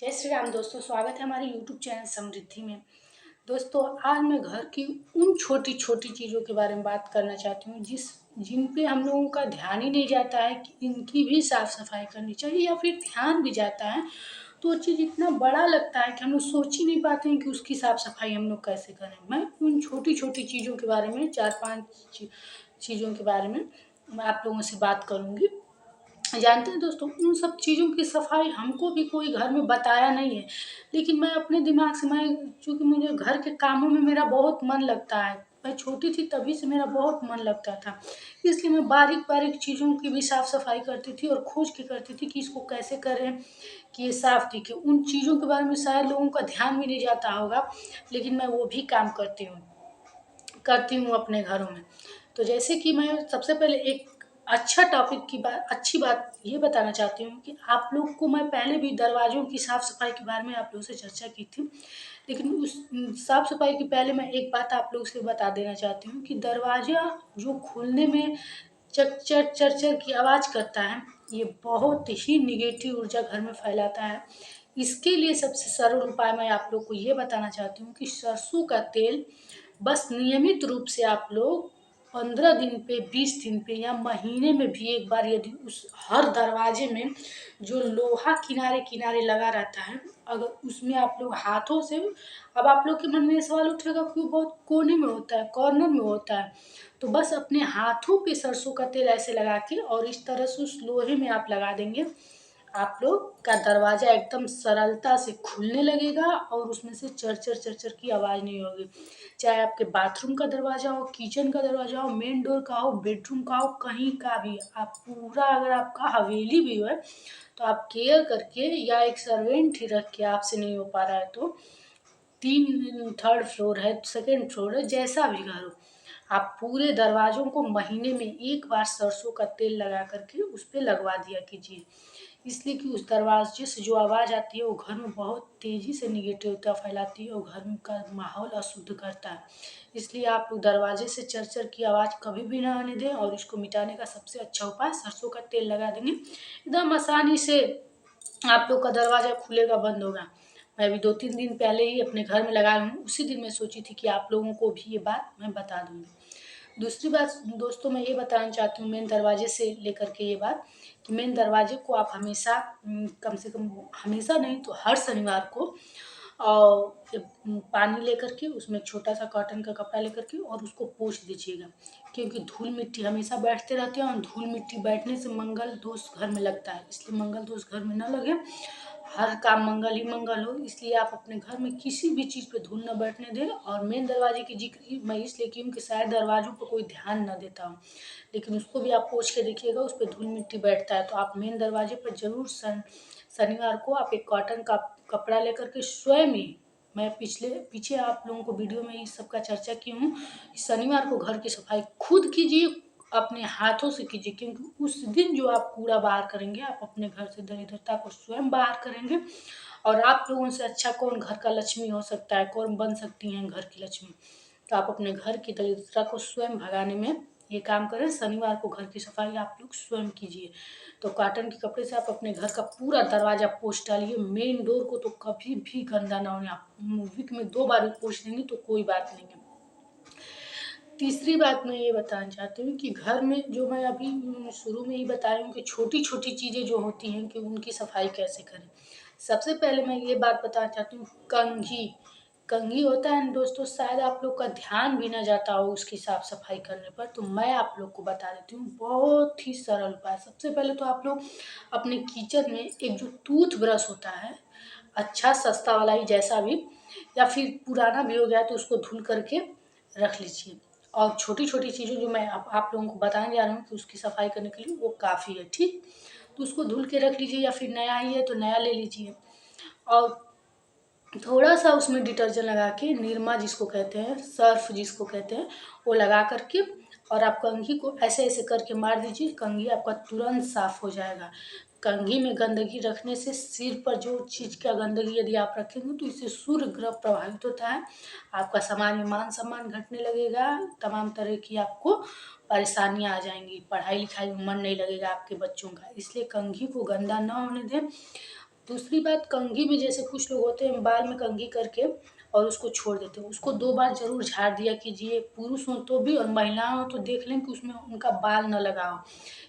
जय श्री राम दोस्तों, स्वागत है हमारे यूट्यूब चैनल समृद्धि में। दोस्तों, आज मैं घर की उन छोटी छोटी चीज़ों के बारे में बात करना चाहती हूँ जिन पे हम लोगों का ध्यान ही नहीं जाता है कि इनकी भी साफ सफाई करनी चाहिए, या फिर ध्यान भी जाता है तो वो चीज़ इतना बड़ा लगता है कि हम लोग सोच ही नहीं पाते हैं कि उसकी साफ सफाई हम लोग कैसे करें। मैं उन छोटी छोटी चीज़ों के बारे में, 4-5 चीज़ों के बारे में मैं आप लोगों से बात करूँगी। जानते हैं दोस्तों, उन सब चीज़ों की सफाई हमको भी कोई घर में बताया नहीं है, लेकिन मैं अपने दिमाग से, मैं चूँकि मुझे घर के कामों में मेरा बहुत मन लगता है। मैं छोटी थी तभी से मेरा बहुत मन लगता था, इसलिए मैं बारीक-बारीक चीज़ों की भी साफ-सफाई करती थी और खोज के करती थी कि इसको कैसे करें कि ये साफ दिखे। उन चीज़ों के बारे में शायद लोगों का ध्यान भी नहीं जाता होगा, लेकिन मैं वो भी काम करती हूँ अपने घरों में। तो जैसे कि मैं सबसे पहले एक अच्छी बात ये बताना चाहती हूँ कि आप लोग को मैं पहले भी दरवाज़ों की साफ-सफाई के बारे में आप लोगों से चर्चा की थी। लेकिन उस साफ-सफाई के पहले मैं एक बात आप लोग से बता देना चाहती हूँ कि दरवाज़ा जो खुलने में चर चर चर की आवाज़ करता है, ये बहुत ही नेगेटिव ऊर्जा घर में फैलाता है। इसके लिए सबसे सरल उपाय मैं आप लोग को ये बताना चाहती हूँ कि सरसों का तेल बस नियमित रूप से आप लोग 15 दिन पे, 20 दिन पे या महीने में भी एक बार, यदि उस हर दरवाजे में जो लोहा किनारे-किनारे लगा रहता है, अगर उसमें आप लोग हाथों से, अब आप लोग के मन में ये सवाल उठेगा कि वो बहुत कोने में होता है, कॉर्नर में होता है, तो बस अपने हाथों पे सरसों का तेल ऐसे लगा के और इस तरह से उस लोहे में आप लगा देंगे, आप लोग का दरवाज़ा एकदम सरलता से खुलने लगेगा और उसमें से चर-चर की आवाज़ नहीं होगी। चाहे आपके बाथरूम का दरवाज़ा हो, किचन का दरवाज़ा हो, मेन डोर का हो, बेडरूम का हो, कहीं का भी, आप पूरा, अगर आपका हवेली भी है, तो आप केयर करके या एक सर्वेंट ही रख के, आपसे नहीं हो पा रहा है तो 3 थर्ड फ्लोर है, सेकंड फ्लोर है, जैसा भी घर हो, आप पूरे दरवाज़ों को महीने में एक बार सरसों का तेल लगा कर के उस पे लगवा दिया कीजिए। इसलिए कि उस दरवाजे से जो आवाज़ आती है वो घर में बहुत तेज़ी से नेगेटिविटी फैलाती है और घर में का माहौल अशुद्ध करता है। इसलिए आप लोग दरवाजे से चर-चर की आवाज़ कभी भी ना आने दें, और इसको मिटाने का सबसे अच्छा उपाय सरसों का तेल लगा देंगे। एकदम आसानी से आप लोग का दरवाज़ा खुलेगा, बंद होगा। मैं अभी 2-3 दिन पहले ही अपने घर में लगाई हूँ, उसी दिन मैं सोची थी कि आप लोगों को भी ये बात मैं बता दूँगी। दूसरी बात दोस्तों, मैं ये बताना चाहती हूँ मेन दरवाजे से लेकर के ये बात, कि मेन दरवाजे को आप हमेशा कम से कम, हमेशा नहीं तो हर शनिवार को पानी लेकर के उसमें छोटा-सा कॉटन का कपड़ा लेकर के और उसको पोंछ दीजिएगा। क्योंकि धूल-मिट्टी हमेशा बैठते रहते हैं और धूल-मिट्टी बैठने से मंगल दोष घर में लगता है। इसलिए मंगल दोष घर में ना लगे, हर काम मंगल ही मंगल हो, इसलिए आप अपने घर में किसी भी चीज़ पे धूल ना बैठने दें। और मेन दरवाजे की ज़िक्र ही मैं इसलिए की हूँ कि शायद दरवाज़ों पे कोई ध्यान ना देता हो, लेकिन उसको भी आप पोंछ के देखिएगा, उस पे धूल-मिट्टी बैठता है। तो आप मेन दरवाजे पर ज़रूर शनिवार को आप एक कॉटन का कपड़ा लेकर के स्वयं ही, मैं पीछे आप लोगों को वीडियो में इस सब का चर्चा की हूँ, शनिवार को घर की सफाई खुद कीजिए, अपने हाथों से कीजिए, क्योंकि उस दिन जो आप कूड़ा बाहर करेंगे, आप अपने घर से दरिद्रता को स्वयं बाहर करेंगे। और आप लोगों से अच्छा कौन घर का लक्ष्मी हो सकता है, कौन बन सकती हैं घर की लक्ष्मी। तो आप अपने घर की दरिद्रता को स्वयं भगाने में ये काम करें, शनिवार को घर की सफाई आप लोग स्वयं कीजिए। तो कॉटन के कपड़े से आप अपने घर का पूरा दरवाज़ा पोंछ डालिए। मेन डोर को तो कभी भी गंदा ना होने, आप वीक में 2 बार भी पोंछ देंगे तो कोई बात नहीं है। तीसरी बात मैं ये बताना चाहती हूँ कि घर में जो मैं अभी शुरू में ही बता रही हूँ कि छोटी-छोटी चीज़ें जो होती हैं कि उनकी सफाई कैसे करें। सबसे पहले मैं ये बात बताना चाहती हूँ, कंघी। कंघी होता है ना दोस्तों, शायद आप लोग का ध्यान भी ना जाता हो उसकी साफ-सफाई करने पर, तो मैं आप लोग को बता देती हूँ, बहुत ही सरल उपाय। सबसे पहले तो आप लोग अपने किचन में एक जो टूथ ब्रश होता है, अच्छा सस्ता वाला ही जैसा भी, या फिर पुराना भी हो गया तो उसको धुल करके रख लीजिए। और छोटी-छोटी चीज़ें जो मैं आप लोगों को बताने जा रही हूँ कि उसकी सफाई करने के लिए वो काफ़ी है, ठीक? तो उसको धुल के रख लीजिए, या फिर नया ही है तो नया ले लीजिए। और थोड़ा-सा उसमें डिटर्जेंट लगा के, निरमा जिसको कहते हैं, सर्फ़ जिसको कहते हैं, वो लगा कर के और आप कंघी को ऐसे-ऐसे करके मार दीजिए, कंघी आपका तुरंत साफ़ हो जाएगा। कंघी में गंदगी रखने से सिर पर जो चीज़ का गंदगी यदि आप रखेंगे तो इससे सूर्य ग्रह प्रभावित होता है, आपका समाज में मान-सम्मान घटने लगेगा, तमाम तरह की आपको परेशानियाँ आ जाएँगी, पढ़ाई-लिखाई में मन नहीं लगेगा आपके बच्चों का, इसलिए कंघी को गंदा ना होने दें। दूसरी बात, कंघी में जैसे कुछ लोग होते हैं बाल में कंघी करके और उसको छोड़ देते हैं, उसको 2 बार ज़रूर झाड़ दिया कीजिए। पुरुष हों तो भी और महिलाएँ हों तो देख लें कि उसमें उनका बाल ना लगा हो।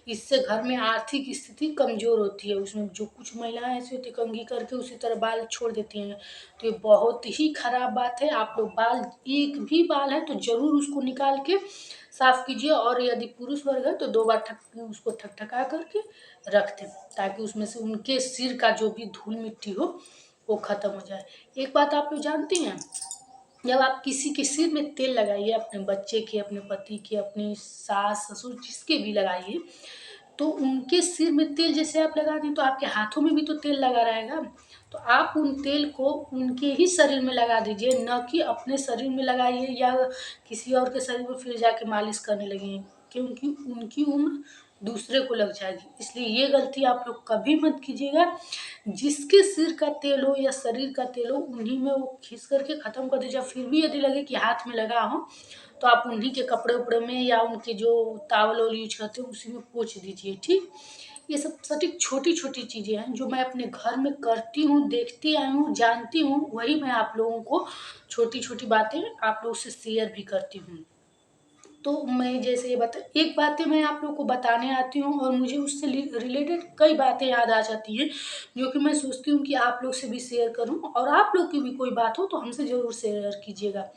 इससे घर में आर्थिक स्थिति कमज़ोर होती है। उसमें जो कुछ महिलाएँ ऐसी होती हैं कंघी करके उसी तरह बाल छोड़ देती हैं, तो ये बहुत ही खराब बात है। आप लोग बाल, एक भी बाल है तो ज़रूर उसको निकाल के साफ़ कीजिए, और यदि पुरुष वर्ग है तो 2 बार उसको ठकठका करके रख दें, ताकि उसमें से उनके सिर का जो भी धूल मिट्टी हो वो ख़त्म हो जाए। एक बात आप लोग जानती हैं, जब आप किसी के सिर में तेल लगाइए, अपने बच्चे के, अपने पति के, अपनी सास ससुर जिसके भी लगाइए, तो उनके सिर में तेल जैसे आप लगा दें तो आपके हाथों में भी तो तेल लगा रहेगा। तो आप उन तेल को उनके ही शरीर में लगा दीजिए, न कि अपने शरीर में लगाइए या किसी और के शरीर में फिर जाके मालिश करने लगेंगे, क्योंकि उनकी उम्र दूसरे को लग जाएगी। इसलिए ये गलती आप लोग कभी मत कीजिएगा। जिसके सिर का तेल हो या शरीर का तेल हो उन्हीं में वो खींच करके ख़त्म कर दीजिए। फिर भी यदि लगे कि हाथ में लगा हो तो आप उन्हीं के कपड़े उपड़े में या उनके जो टॉवल ओवल यूज करते हैं उसी में पोंछ दीजिए, ठीक। ये सब सटीक छोटी-छोटी चीज़ें हैं जो मैं अपने घर में करती हूँ, देखती आई हूँ, जानती हूँ, वही मैं आप लोगों को छोटी-छोटी बातें आप लोगों से शेयर भी करती हूँ। तो मैं जैसे ये बता, एक बातें मैं आप लोगों को बताने आती हूँ और मुझे उससे रिलेटेड कई बातें याद आ जाती हैं, जो कि मैं सोचती हूँ कि आप लोग से भी शेयर करूँ, और आप लोग की भी कोई बात हो तो हमसे ज़रूर शेयर कीजिएगा।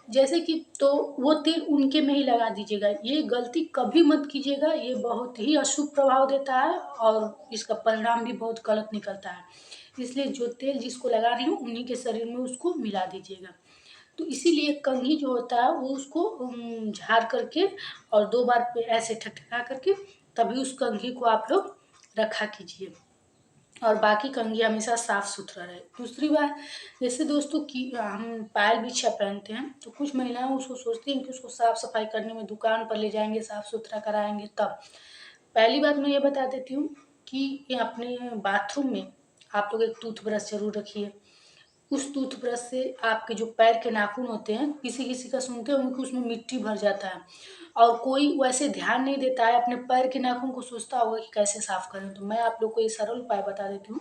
जैसे कि तो वो तेल उनके में ही लगा दीजिएगा, ये गलती कभी मत कीजिएगा, ये बहुत ही अशुभ प्रभाव देता है और इसका परिणाम भी बहुत गलत निकलता है। इसलिए जो तेल जिसको लगा रही हूँ उन्हीं के शरीर में उसको मिला दीजिएगा। तो इसीलिए कंघी जो होता है वो उसको झाड़ करके और 2 बार पे ऐसे ठकठका करके तभी उस कंघी को आप लोग रखा कीजिए, और बाकी कंघी हमेशा साफ-सुथरा रहे। दूसरी बात, जैसे दोस्तों कि हम पायल बिछिया पहनते हैं, तो कुछ महिलाएँ उसको सोचती हैं कि उसको साफ-सफाई करने में दुकान पर ले जाएँगे, साफ-सुथरा कराएँगे तब। पहली बात मैं ये बता देती हूँ कि ये अपने बाथरूम में आप लोग एक टूथब्रश ज़रूर रखिए। उस टूथब्रश से आपके जो पैर के नाखून होते हैं, किसी-किसी का सुनते होंगे कि उसमें मिट्टी भर जाता है और कोई वैसे ध्यान नहीं देता है, अपने पैर के नाखून को सोचता होगा कि कैसे साफ़ करें। तो मैं आप लोग को ये सरल उपाय बता देती हूँ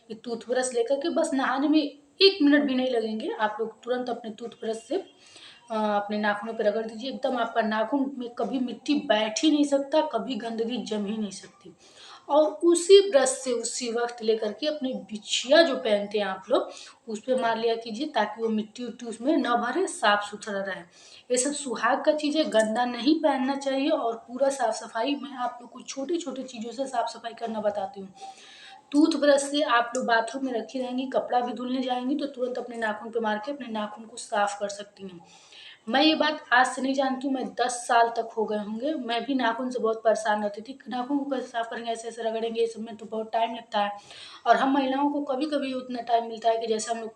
कि टूथब्रश लेकर के बस नहाने में 1 मिनट भी नहीं लगेंगे, आप लोग तुरंत अपने टूथब्रश से अपने नाखूनों पे रगड़ दीजिए, एकदम आपका नाखून में कभी मिट्टी बैठ ही नहीं सकता, कभी गंदगी जम ही नहीं सकती। और उसी ब्रश से उसी वक़्त लेकर के अपनी बिछिया जो पहनते हैं आप लोग, उस पे मार लिया कीजिए ताकि वो मिट्टी-विट्टी उसमें ना भरे, साफ-सुथरा रहे। ये सब सुहाग का चीज़ है, गंदा नहीं पहनना चाहिए, और पूरा साफ-सफाई मैं आप लोग को छोटी-छोटी चीज़ों से साफ-सफाई करना बताती हूँ। टूथब्रश से आप लोग बाथरूम में रखी रहेंगी, कपड़ा भी धुलने जाएँगी तो तुरंत अपने नाखून पे मार के अपने नाखून को साफ कर सकती हैं। मैं ये बात आज से नहीं जानती हूँ, मैं 10 साल तक हो गए होंगे, मैं भी नाखून से बहुत परेशान रहती थी। नाखून को कैसे साफ करेंगे, ऐसे-ऐसे रगड़ेंगे, इस सब में तो बहुत टाइम लगता है, और हम महिलाओं को कभी-कभी उतना टाइम मिलता है कि जैसे हम लोग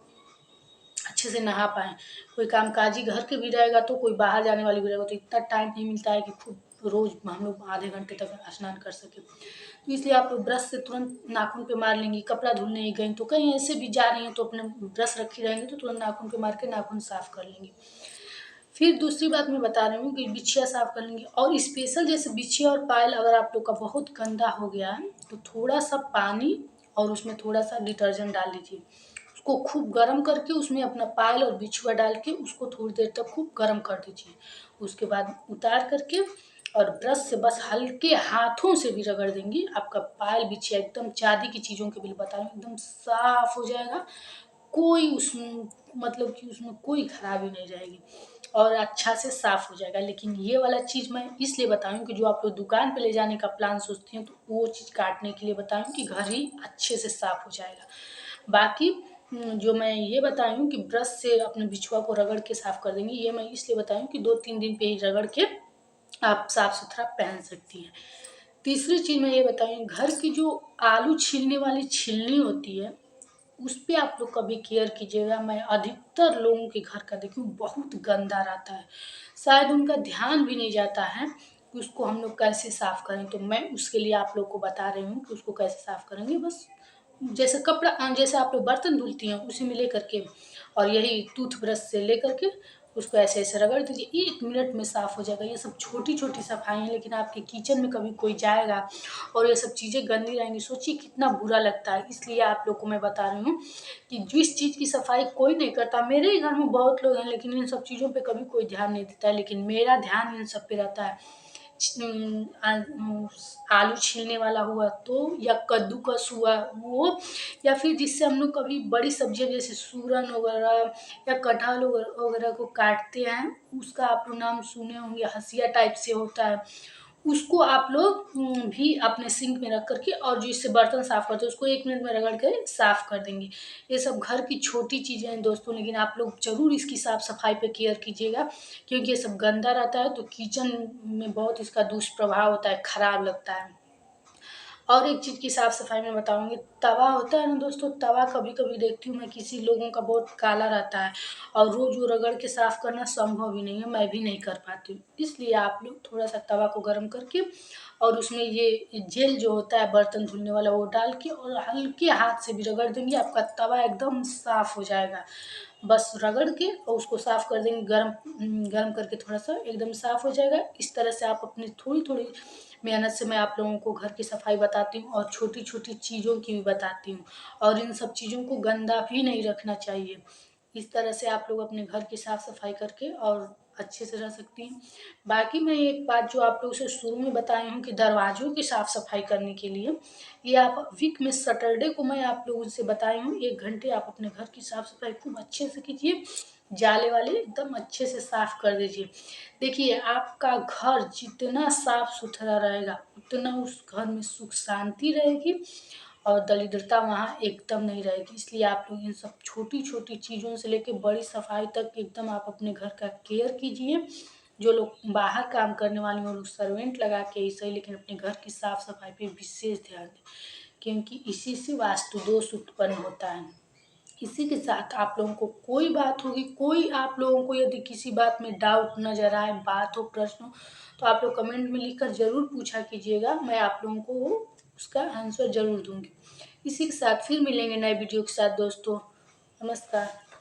अच्छे से नहा पाएँ। कोई कामकाजी घर के भी रहेगा तो कोई बाहर जाने वाली भी रहेगा, तो इतना टाइम नहीं मिलता है कि खूब रोज़ हम लोग आधे घंटे तक स्नान कर सकें। तो इसलिए आप लोग ब्रश से तुरंत नाखून पे मार लेंगी, कपड़ा धुलने ही गईं तो कहीं ऐसे भी जा रही हैं तो अपने ब्रश रखी रहेंगी तो तुरंत नाखून पे मार के नाखून साफ कर लेंगी। फिर दूसरी बात मैं बता रही हूँ कि बिछिया साफ कर लेंगे, और स्पेशल जैसे बिछिया और पायल अगर आप लोग का बहुत गंदा हो गया है तो थोड़ा-सा पानी और उसमें थोड़ा-सा डिटर्जेंट डाल लीजिए। उसको खूब गरम करके उसमें अपना पायल और बिछुआ डाल के उसको थोड़ी देर तक खूब गरम कर दीजिए। उसके बाद उतार करके और ब्रश से बस हल्के हाथों से भी रगड़ देंगी, आपका पायल बिछिया एकदम चाँदी की चीज़ों के लिए बता रही हूँ, एकदम साफ हो जाएगा। कोई उसमें मतलब कि उसमें कोई खराबी नहीं रहेगी और अच्छा से साफ हो जाएगा। लेकिन ये वाला चीज़ मैं इसलिए बता रही हूँ कि जो आप लोग दुकान पे ले जाने का प्लान सोचती हैं, तो वो चीज़ काटने के लिए बता रही हूँ कि घर ही अच्छे से साफ हो जाएगा। बाकी जो मैं ये बताई हूँ कि ब्रश से अपने बिछुआ को रगड़ के साफ कर देंगी, ये मैं इसलिए बताई हूँ कि 2-3 दिन पे ही रगड़ के आप साफ-सुथरा पहन सकती हैं। तीसरी चीज़ मैं ये बताई, घर की जो आलू छीलने वाली छीलनी होती है, उस पे आप लोग कभी केयर कीजिएगा। मैं अधिकतर लोगों के घर का देखी हूँ, बहुत गंदा रहता है। शायद उनका ध्यान भी नहीं जाता है कि उसको हम लोग कैसे साफ़ करें, तो मैं उसके लिए आप लोग को बता रही हूँ कि उसको कैसे साफ़ करेंगे। बस जैसे जैसे आप लोग बर्तन धुलती हैं, उसी में लेकर के और यही टूथब्रश से लेकर के उसको ऐसे ऐसे रगड़ दीजिए, 1 मिनट में साफ़ हो जाएगा। ये सब छोटी छोटी सफाई हैं, लेकिन आपके किचन में कभी कोई जाएगा और ये सब चीज़ें गंदी रहेंगी, सोचिए कितना बुरा लगता है। इसलिए आप लोग को मैं बता रही हूँ कि जिस चीज़ की सफाई कोई नहीं करता, मेरे ही घर में बहुत लोग हैं लेकिन इन सब चीज़ों पे कभी कोई ध्यान नहीं देता है, लेकिन मेरा ध्यान इन सब पे रहता है। आलू छीलने वाला हुआ तो, या कद्दूकस हुआ वो, या फिर जिससे हम लोग कभी बड़ी सब्जियां जैसे सूरन वगैरह या कटहल वगैरह को काटते हैं, उसका आप लोग नाम सुने होंगे, हंसिया टाइप से होता है। उसको आप लोग भी अपने सिंक में रख करके, और जिससे बर्तन साफ करते हैं उसको 1 मिनट में रगड़ के साफ कर देंगे। ये सब घर की छोटी चीज़ें हैं दोस्तों, लेकिन आप लोग ज़रूर इसकी साफ सफाई पे केयर कीजिएगा, क्योंकि ये सब गंदा रहता है तो किचन में बहुत इसका दुष्प्रभाव होता है, खराब लगता है। और एक चीज़ की साफ सफाई में बताऊंगी, तवा होता है ना दोस्तों, तवा कभी कभी देखती हूँ मैं किसी लोगों का बहुत काला रहता है, और रोज वो रगड़ के साफ करना संभव ही नहीं है, मैं भी नहीं कर पाती हूँ। इसलिए आप लोग थोड़ा सा तवा को गर्म करके और उसमें ये जेल जो होता है बर्तन धुलने वाला वो डाल के और हल्के हाथ से भी रगड़ देंगे, आपका तवा एकदम साफ हो जाएगा। बस रगड़ के और उसको साफ कर देंगे, गरम गरम करके थोड़ा सा एकदम साफ हो जाएगा। इस तरह से आप अपनी थोड़ी थोड़ी मेहनत से मैं आप लोगों को घर की सफाई बताती हूँ और छोटी छोटी चीज़ों की भी बताती हूँ, और इन सब चीज़ों को गंदा भी नहीं रखना चाहिए। इस तरह से आप लोग अपने घर की साफ सफाई करके और अच्छे से रह सकती हैं। बाकी मैं एक बात जो आप लोगों से शुरू में बताई हूँ कि दरवाज़ों की साफ सफाई करने के लिए, ये आप वीक में सैटरडे को मैं आप लोगों से बताई हूँ, 1 घंटे आप अपने घर की साफ सफाई खूब अच्छे से कीजिए, जाले वाले एकदम अच्छे से साफ कर दीजिए। देखिए आपका घर जितना साफ सुथरा रहेगा उतना उस घर में सुख शांति रहेगी, और दरिद्रता वहाँ एकदम नहीं रहेगी। इसलिए आप लोग इन सब छोटी छोटी चीज़ों से लेके बड़ी सफाई तक एकदम आप अपने घर का केयर कीजिए। जो लोग बाहर काम करने वाले हैं वो लोग सर्वेंट लगा के ही सही, लेकिन अपने घर की साफ सफाई पे विशेष ध्यान दें, क्योंकि इसी से वास्तु दोष उत्पन्न होता है। इसी के साथ आप लोगों को कोई बात होगी, कोई आप लोगों को यदि किसी बात में डाउट नजर आए, बात हो, प्रश्न हो, तो आप लोग कमेंट में लिखकर जरूर पूछा कीजिएगा, मैं आप लोगों को उसका आंसर जरूर दूंगी। इसी के साथ फिर मिलेंगे नए वीडियो के साथ दोस्तों। नमस्कार।